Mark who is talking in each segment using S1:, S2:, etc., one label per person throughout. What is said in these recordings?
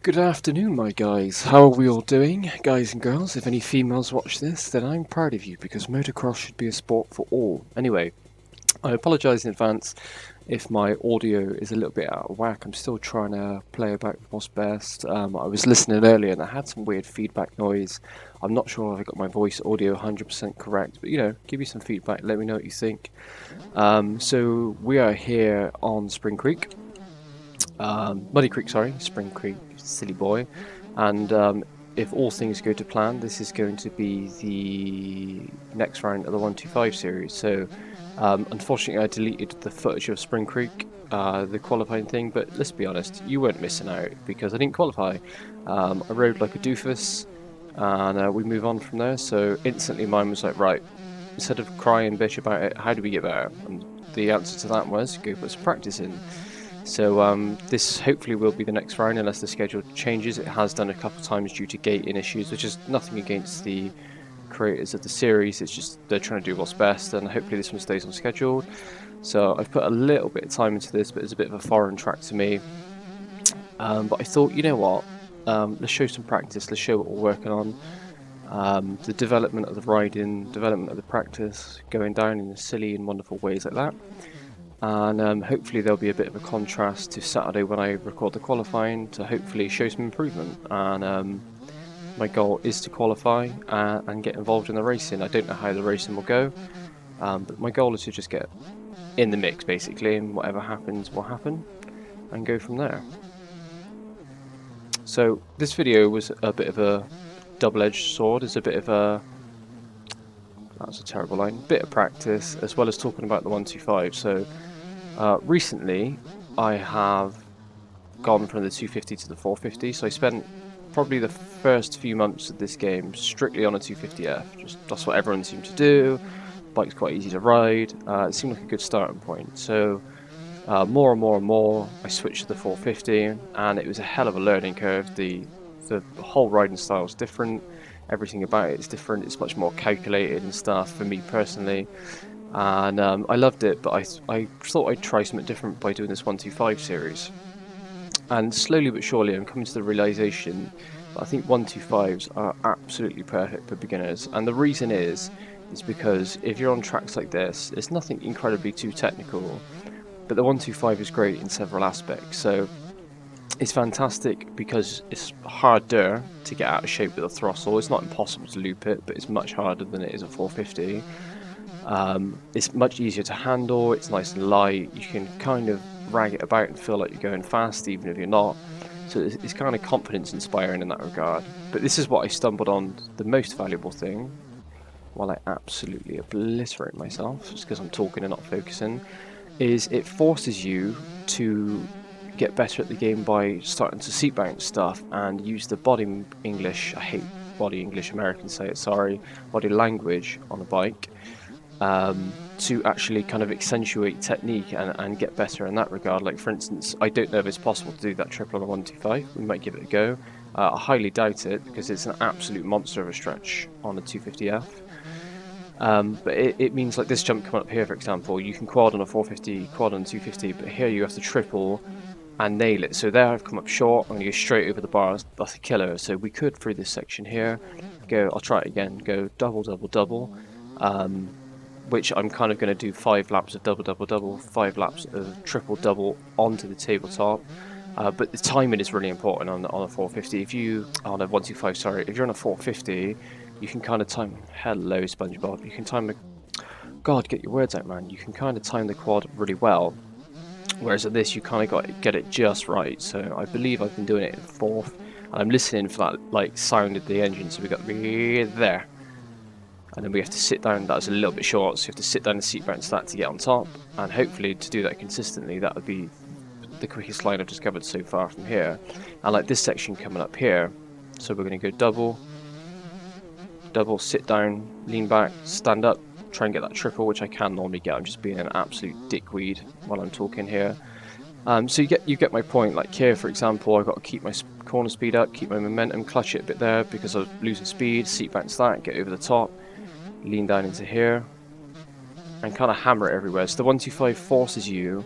S1: Good afternoon, my guys. How are we all doing? Guys and girls, if any females watch this, then I'm proud of you because motocross should be a sport for all. Anyway, I apologise in advance if my audio is a little bit out of whack. I'm still trying to play back what's best. I was listening earlier and I had some weird feedback noise. I'm not sure if I got my voice audio 100% correct, but give me some feedback. Let me know what you think. So we are here on Spring Creek. Muddy Creek, sorry, Spring Creek, silly boy. And if all things go to plan, this is going to be the next round of the 125 series. So, unfortunately, I deleted the footage of Spring Creek, the qualifying thing, but let's be honest, you weren't missing out because I didn't qualify. I rode like a doofus, and we move on from there. So, instantly, mine was like, right, instead of cry and bitch about it, how do we get better? And the answer to that was go put some practice in. So this hopefully will be the next round unless the schedule changes. It has done a couple of times due to gating issues, which is nothing against the creators of the series. It's just they're trying to do what's best, and hopefully this one stays on schedule. So I've put a little bit of time into this, but it's a bit of a foreign track to me. But I thought, you know what? Let's show some practice. Let's show what we're working on. The development of the riding, development of the practice, going down in silly and wonderful ways like that. And hopefully there'll be a bit of a contrast to Saturday when I record the qualifying to hopefully show some improvement. And my goal is to qualify and get involved in the racing. I don't know how the racing will go, but my goal is to just get in the mix basically, and whatever happens will happen, and go from there. So this video was a bit of a double-edged sword. It's a bit of a... That was a terrible line. Bit of practice, as well as talking about the 125. So recently, I have gone from the 250 to the 450. So I spent probably the first few months of this game strictly on a 250F. Just that's what everyone seemed to do. Bike's quite easy to ride. It seemed like a good starting point. So more and more, I switched to the 450, and it was a hell of a learning curve. The whole riding style is different. Everything about it is different. It's much more calculated and stuff for me personally, and I loved it. But I thought I'd try something different by doing this 125 series. And slowly but surely, I'm coming to the realization that I think 125s are absolutely perfect for beginners. And the reason is because if you're on tracks like this, it's nothing incredibly too technical, but the 125 is great in several aspects. So it's fantastic because it's harder to get out of shape with a throttle. It's not impossible to loop it, but it's much harder than it is a 450. It's much easier to handle. It's nice and light. You can kind of rag it about and feel like you're going fast, even if you're not. So it's kind of confidence inspiring in that regard. But this is what I stumbled on, the most valuable thing, while I absolutely obliterate myself, just because I'm talking and not focusing, is it forces you to get better at the game by starting to seat bounce stuff and use the body English, I hate body English, Americans say it, sorry, body language on a bike, to actually kind of accentuate technique and get better in that regard. Like for instance, I don't know if it's possible to do that triple on a 125, we might give it a go. I highly doubt it because it's an absolute monster of a stretch on a 250F. But it means like this jump coming up here, for example, you can quad on a 450, quad on a 250, but here you have to triple and nail it. So there I've come up short, I'm going to go straight over the bars, that's a killer. So we could, through this section here, go, I'll try it again, go double, double, double, which I'm kind of going to do 5 laps of double, double, double, 5 laps of triple, double onto the tabletop. But the timing is really important on a 450. If you, on a 125, sorry, if you're on a 450, you can kind of time, hello SpongeBob, you can time the, God, get your words out, man, you can kind of time the quad really well. Whereas at this, you kind of got to get it just right. So I believe I've been doing it in 4th, and I'm listening for that like sound of the engine. So we got there, and then we have to sit down. That's a little bit short, so you have to sit down and seat bounce that to get on top. And hopefully, to do that consistently, that would be the quickest line I've discovered so far from here. And like this section coming up here, so we're going to go double, double, sit down, lean back, stand up. Try and get that triple, which I can normally get. I'm just being an absolute dickweed while I'm talking here. So you get my point. Like here, for example, I've got to keep my corner speed up, keep my momentum, clutch it a bit there because I'm losing speed. Seat bounce that, get over the top, lean down into here, and kind of hammer it everywhere. So the 125 forces you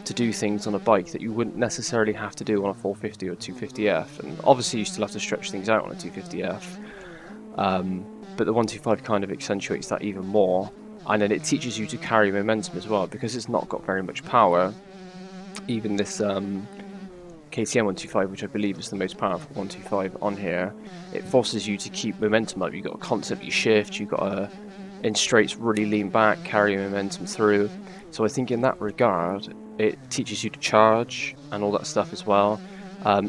S1: to do things on a bike that you wouldn't necessarily have to do on a 450 or 250F. And obviously you still have to stretch things out on a 250F. But the 125 kind of accentuates that even more. And then it teaches you to carry momentum as well, because it's not got very much power. Even this KTM 125, which I believe is the most powerful 125 on here, it forces you to keep momentum up. You've got to constantly shift, you've got to, in straights, really lean back, carry momentum through. So I think in that regard, it teaches you to charge and all that stuff as well.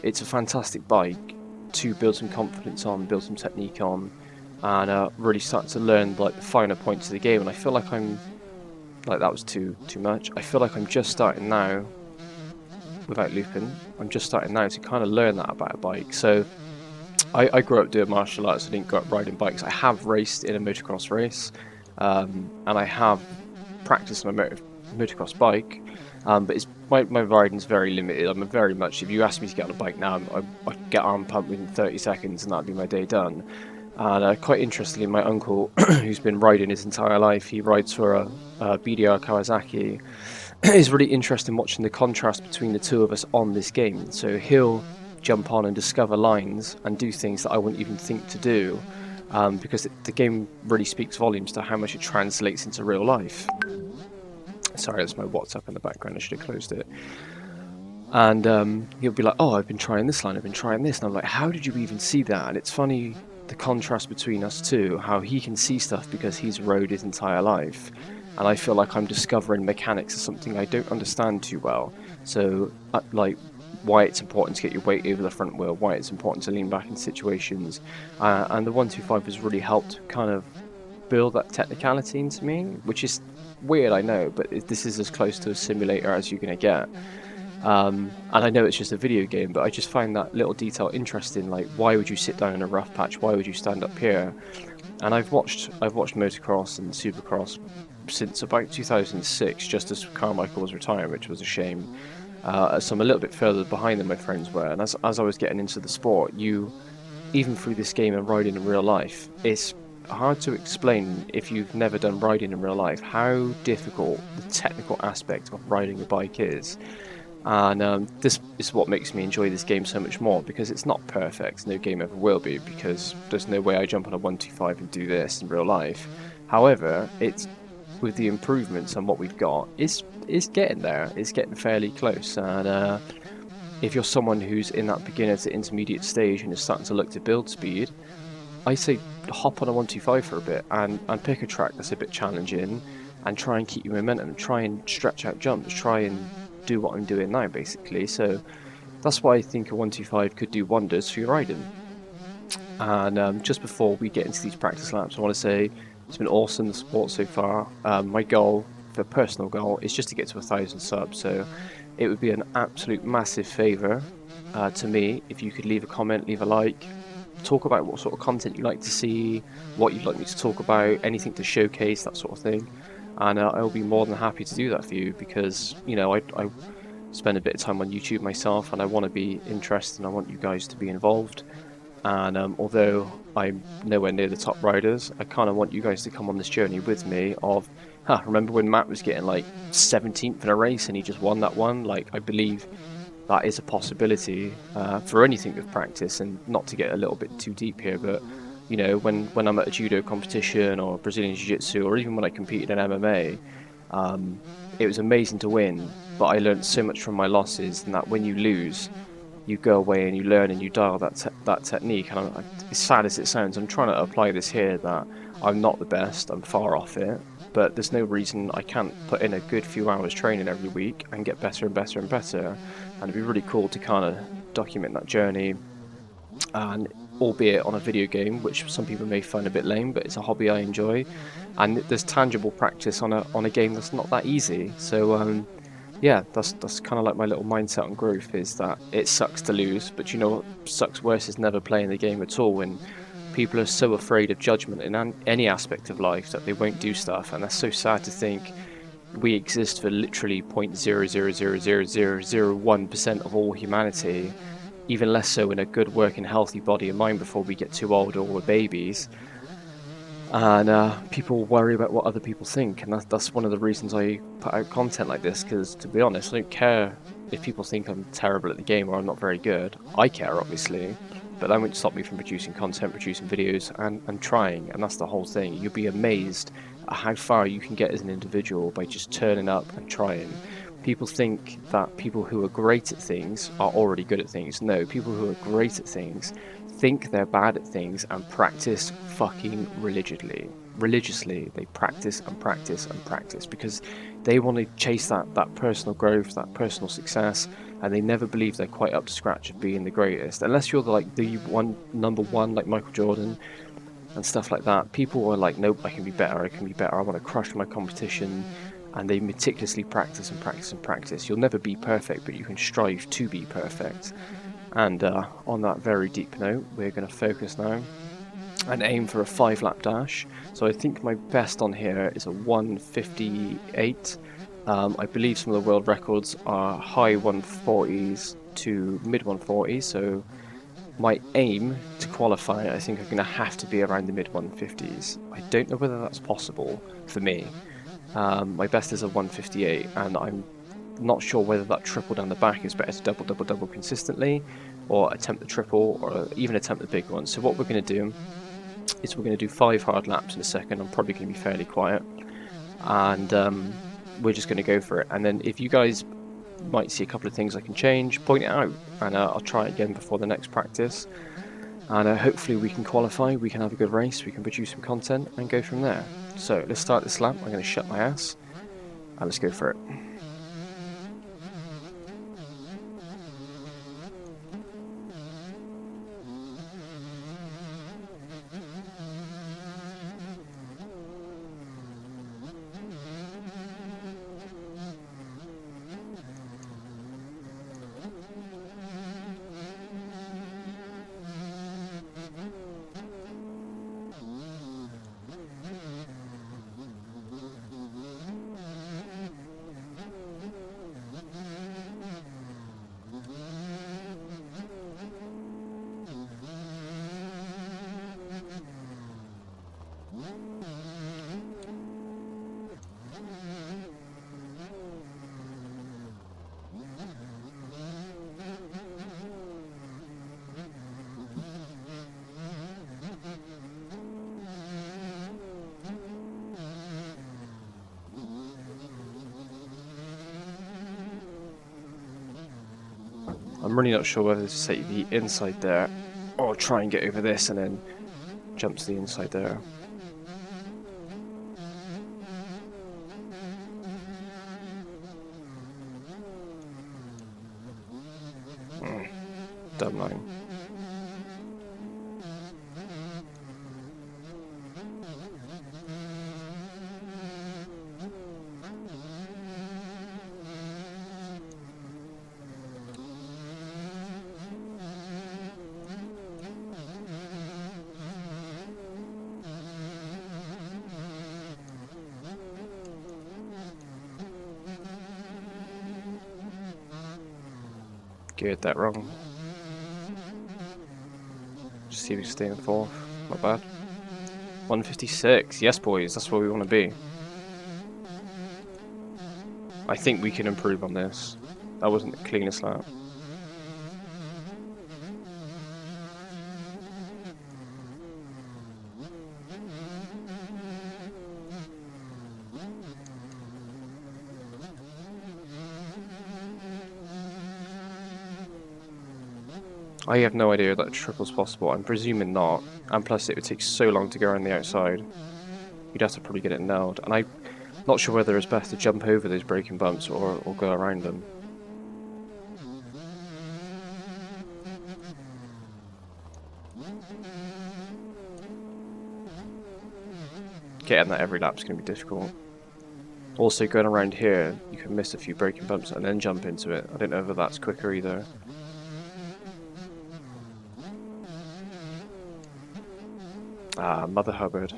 S1: It's a fantastic bike to build some confidence on, build some technique on, and really start to learn like the finer points of the game. And I feel like I'm, like that was too much. I feel like I'm just starting now, without looping, I'm just starting now to kind of learn that about a bike. So I grew up doing martial arts, I didn't grow up riding bikes. I have raced in a motocross race, and I have practiced on a motocross bike, but it's my riding's very limited. I'm very much, if you ask me to get on a bike now, I get arm pumped within 30 seconds and that'd be my day done. And quite interestingly, my uncle, who's been riding his entire life, he rides for a BDR Kawasaki. It's really interesting watching the contrast between the two of us on this game. So he'll jump on and discover lines and do things that I wouldn't even think to do, because the game really speaks volumes to how much it translates into real life. Sorry, that's my WhatsApp in the background, I should have closed it. And he'll be like, oh, I've been trying this line, I've been trying this. And I'm like, how did you even see that? And it's funny, the contrast between us two, how he can see stuff because he's rode his entire life. And I feel like I'm discovering mechanics of something I don't understand too well. So, like, why it's important to get your weight over the front wheel, why it's important to lean back in situations. And the 125 has really helped kind of build that technicality into me, which is weird, I know, but this is as close to a simulator as you're going to get. And I know it's just a video game, but I just find that little detail interesting. Like, why would you sit down in a rough patch? Why would you stand up here? And I've watched motocross and supercross since about 2006, just as Carmichael was retiring, which was a shame. So I'm a little bit further behind than my friends were. And as I was getting into the sport, even through this game and riding in real life, it's hard to explain if you've never done riding in real life how difficult the technical aspect of riding a bike is. And this is what makes me enjoy this game so much more, because it's not perfect. No game ever will be, because there's no way I jump on a 125 and do this in real life. However, it's with the improvements and what we've got, it's getting there. It's getting fairly close. And if you're someone who's in that beginner to intermediate stage and is starting to look to build speed, I say hop on a 125 for a bit and pick a track that's a bit challenging and try and keep your momentum, try and stretch out jumps, try and do what I'm doing now, basically. So that's why I think a 125 could do wonders for your riding. And just before we get into these practice laps, I want to say it's been awesome, the support so far. My goal, the personal goal, is just to get to 1,000 subs. So it would be an absolute massive favour to me if you could leave a comment, leave a like, talk about what sort of content you'd like to see, what you'd like me to talk about, anything to showcase, that sort of thing. And I'll be more than happy to do that for you, because, you know, I spend a bit of time on YouTube myself, and I want to be interested, and I want you guys to be involved. And although I'm nowhere near the top riders, I kind of want you guys to come on this journey with me of, remember when Matt was getting like 17th in a race and he just won that one? Like, I believe that is a possibility for anything with practice. And not to get a little bit too deep here, but you know, when I'm at a judo competition or Brazilian Jiu-Jitsu, or even when I competed in MMA, it was amazing to win, but I learned so much from my losses, and that when you lose, you go away and you learn and you dial that technique. And as sad as it sounds, I'm trying to apply this here, that I'm not the best, I'm far off it, but there's no reason I can't put in a good few hours training every week and get better and better and better. And it'd be really cool to kind of document that journey, and albeit on a video game, which some people may find a bit lame, but it's a hobby I enjoy, and there's tangible practice on a game that's not that easy. So yeah, that's kind of like my little mindset on growth, is that it sucks to lose, but you know what sucks worse is never playing the game at all, when people are so afraid of judgment in any aspect of life that they won't do stuff. And that's so sad to think we exist for literally 0.0000001% of all humanity, even less so in a good working healthy body and mind before we get too old or we're babies. and people worry about what other people think, and that's one of the reasons I put out content like this, because to be honest, I don't care if people think I'm terrible at the game or I'm not very good. I care, obviously, but that won't stop me from producing content, producing videos, and trying, and that's the whole thing. You'll be amazed at how far you can get as an individual by just turning up and trying. People think that people who are great at things are already good at things. No, people who are great at things think they're bad at things and practice fucking religiously. They practice and practice and practice because they want to chase that personal growth, that personal success, and they never believe they're quite up to scratch of being the greatest, unless you're the number one, like Michael Jordan and stuff like that. People are like, nope, I can be better, I want to crush my competition, and they meticulously practice and practice and practice. You'll never be perfect, but you can strive to be perfect. And on that very deep note, we're going to focus now and aim for a 5-lap dash. So I think my best on here is a 1:58. I believe some of the world records are high 140s to mid 140s, so my aim to qualify, I think I'm going to have to be around the mid 150s. I don't know whether that's possible for me. My best is a 1:58, and I'm not sure whether that triple down the back is better to double consistently, or attempt the triple, or even attempt the big one. So what we're going to do is we're going to do 5 hard laps in a second. I'm probably going to be fairly quiet, and we're just going to go for it. And then if you guys might see a couple of things I can change, point it out, and I'll try it again before the next practice. And hopefully we can qualify, we can have a good race, we can produce some content, and go from there. So let's start this lap. I'm going to shut my ass, and let's go for it. I'm really not sure whether to say the inside there, or try and get over this and then jump to the inside there. Dumb line. Geared that wrong. Just see if we can stay in 4th. Not bad. 1:56. Yes, boys, that's where we want to be. I think we can improve on this. That wasn't the cleanest lap. I have no idea that a triple's possible. I'm presuming not. And plus it would take so long to go around the outside. You'd have to probably get it nailed. And I'm not sure whether it's best to jump over those braking bumps or go around them. Getting that every lap's going to be difficult. Also, going around here, you can miss a few braking bumps and then jump into it. I don't know whether that's quicker either. Ah, Mother Hubbard.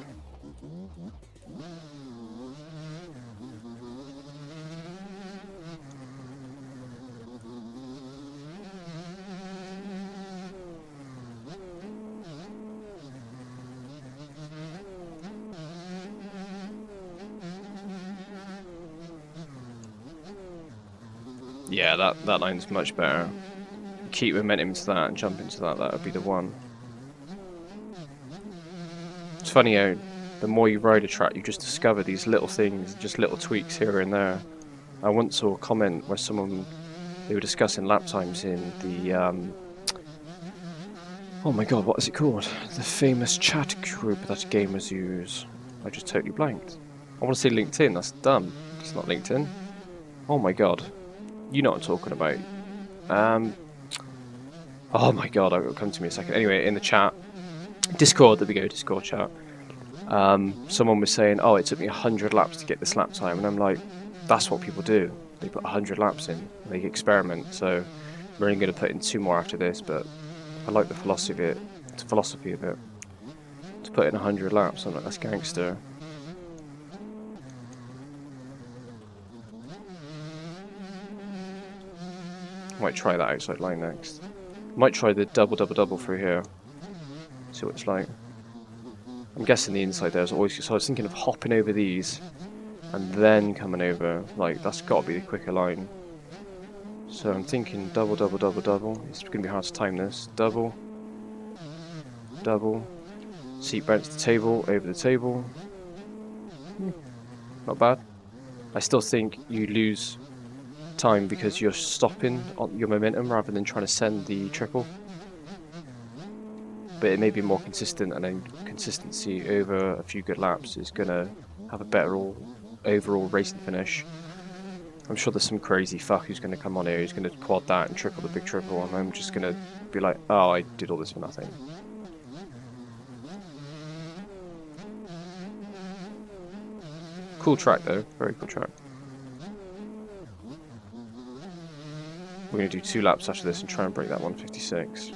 S1: Yeah, that line's much better. Keep momentum into that and jump into that. That would be the one. It's funny how the more you ride a track, you just discover these little things, just little tweaks here and there. I once saw a comment where they were discussing lap times in the oh my god, what is it called? The famous chat group that gamers use. I just totally blanked. I want to say LinkedIn. That's dumb. It's not LinkedIn. Oh my god, you know what I'm talking about. Oh my god, it'll come to me in a second. Anyway, in the chat, Discord. There we go, Discord chat. Someone was saying, "Oh, it took me 100 laps to get this lap time," and I'm like, "That's what people do. They put 100 laps in. They experiment." So we're only going to put in 2 more after this, but I like the philosophy of it. To put in 100 laps, I'm like, that's gangster. Might try that outside line next. Might try the double through here. See what it's like. I'm guessing the inside there is always. So I was thinking of hopping over these and then coming over. Like, that's got to be the quicker line. So I'm thinking double. It's going to be hard to time this. Double. Seat bounce the table, over the table. Not bad. I still think you lose time because you're stopping on your momentum rather than trying to send the triple. But it may be more consistent, and then consistency over a few good laps is going to have a better overall racing finish. I'm sure there's some crazy fuck who's going to come on here who's going to quad that and triple the big triple, and I'm just going to be like, oh, I did all this for nothing. Cool track though, very cool track. We're going to do 2 laps after this and try and break that 156.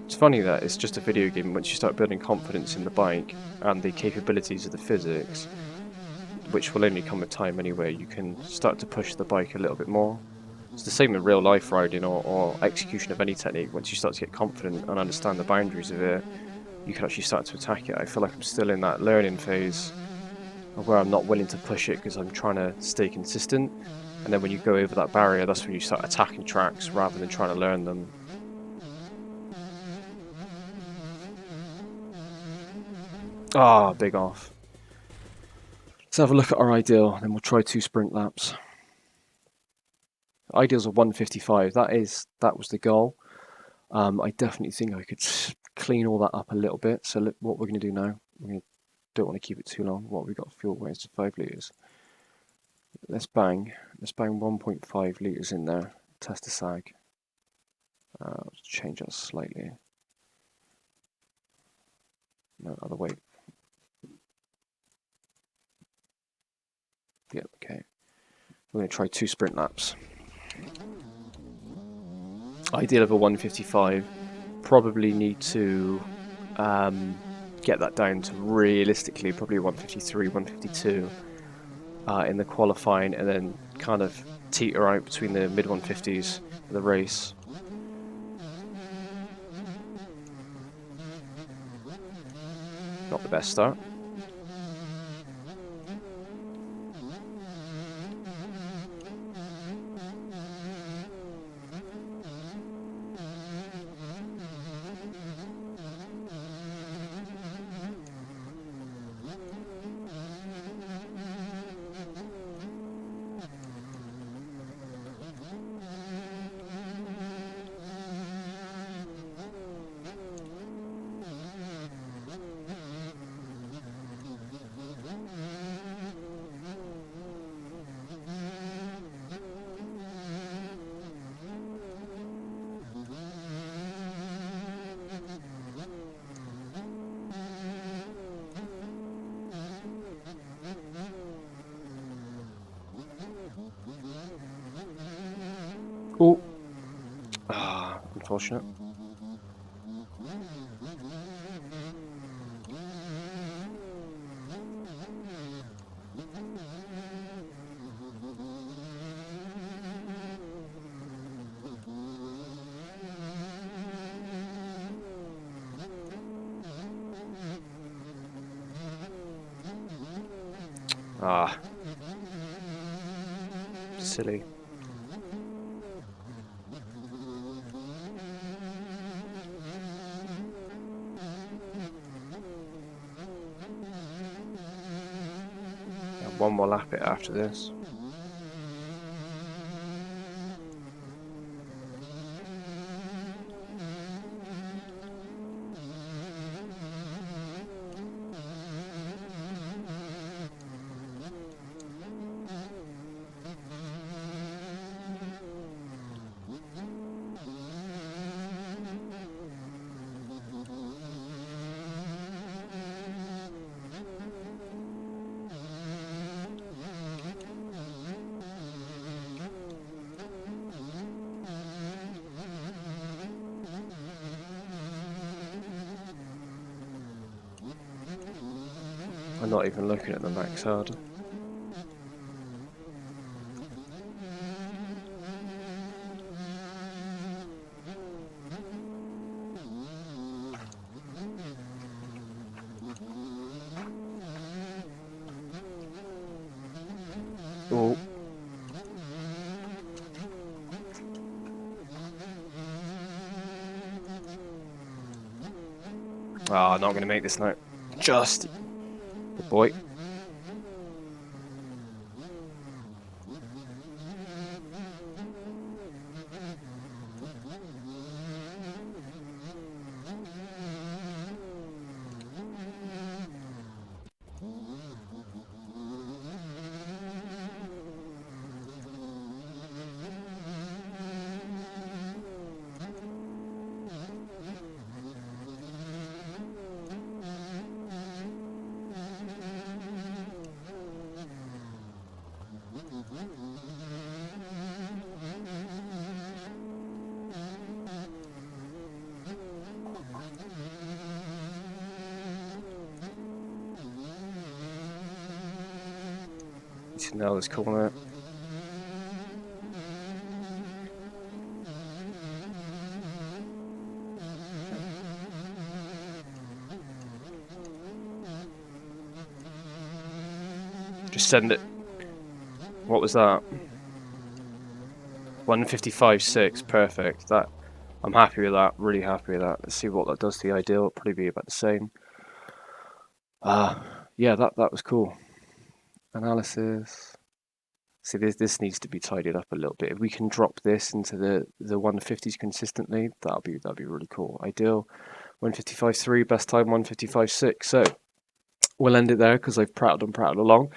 S1: It's funny that it's just a video game. Once you start building confidence in the bike and the capabilities of the physics, which will only come with time anyway, you can start to push the bike a little bit more. It's the same in real life riding or execution of any technique. Once you start to get confident and understand the boundaries of it, you can actually start to attack it. I feel like I'm still in that learning phase of where I'm not willing to push it because I'm trying to stay consistent. And then when you go over that barrier, that's when you start attacking tracks rather than trying to learn them. Ah, big off. Let's have a look at our ideal, then we'll try 2 sprint laps. Ideal's a 155. That was the goal. I definitely think I could clean all that up a little bit. So look, what we're going to do now, don't want to keep it too long. What have we got? Fuel weighs to 5 litres. Let's bang 1.5 litres in there. Test the sag. Let's change that slightly. No, other way. Yeah, okay. We're going to try 2 sprint laps. Ideal of a 155. Probably need to get that down to realistically probably 153, 152 in the qualifying, and then kind of teeter out between the mid 150s for the race. Not the best start. Oh, unfortunate. Ah. Silly. And one more lap it after this. I'm not even looking at the max hard. Oh. Ah, not going to make this now. Just. Good boy. Need to nail this corner. Just send it. What was that? 155.6, perfect. That I'm happy with that. Really happy with that. Let's see what that does to the ideal. It'll probably be about the same. Yeah, that was cool. Analysis. See, this needs to be tidied up a little bit. If we can drop this into the 150s consistently, that'd be really cool. Ideal 155.3, best time 155.6. So we'll end it there because I've prattled along.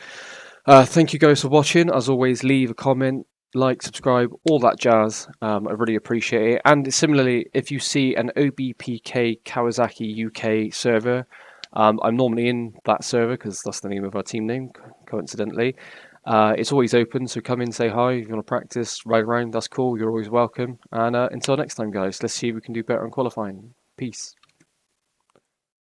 S1: Thank you guys for watching. As always, leave a comment, like, subscribe, all that jazz. I really appreciate it. And similarly, if you see an OBPK Kawasaki UK server, I'm normally in that server because that's the name of our team name, coincidentally. It's always open, so come in, say hi. If you want to practice, ride around, that's cool. You're always welcome. And until next time, guys, let's see if we can do better in qualifying. Peace.